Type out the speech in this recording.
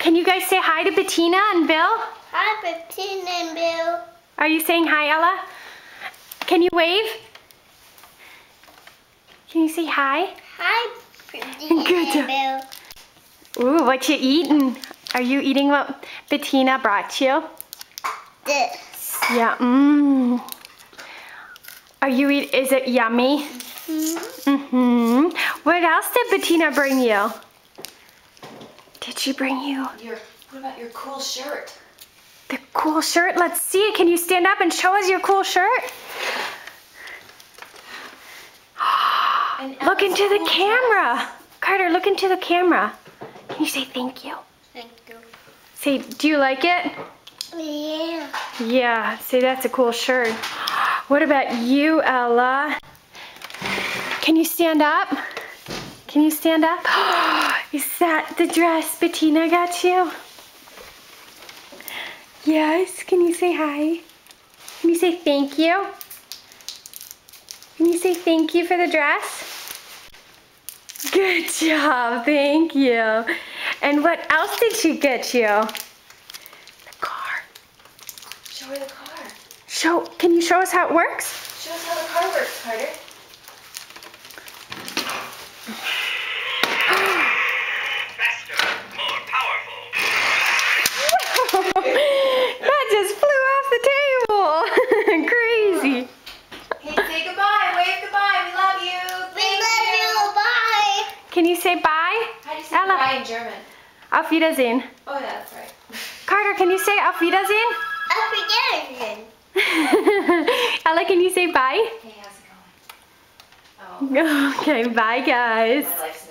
Can you guys say hi to Bettina and Bill? Hi, Bettina and Bill. Are you saying hi, Ella? Can you wave? Can you say hi? Hi, Bettina Good job. and Bill. Ooh, what you eating? Are you eating what Bettina brought you? This. Yeah, mmm. Are you is it yummy? Mm-hmm. What else did Bettina bring you? Did she bring you? What about your cool shirt? The cool shirt? Let's see it. Can you stand up and show us your cool shirt? Look into the camera. Carter, look into the camera. Can you say thank you? Thank you. Say, do you like it? Yeah. Yeah, say that's a cool shirt. What about you, Ella? Can you stand up? Can you stand up? Is that the dress Bettina got you? Yes, can you say hi? Can you say thank you? Can you say thank you for the dress? Good job, thank you. And what else did she get you? The car. Show her the car. Can you show us how it works? Show us how the car works, Carter. Faster, more powerful. That just flew off the table. Crazy. Hey, say goodbye. Wave goodbye. We love you. We love you. Bye. Can you say bye? How do you say Ella. goodbye in German? Auf Wiedersehen. Oh, yeah, that's right. Carter, can you say auf Wiedersehen? Up again. Ella, can you say bye? Hey, how's it going? Oh, Okay, bye guys. my life's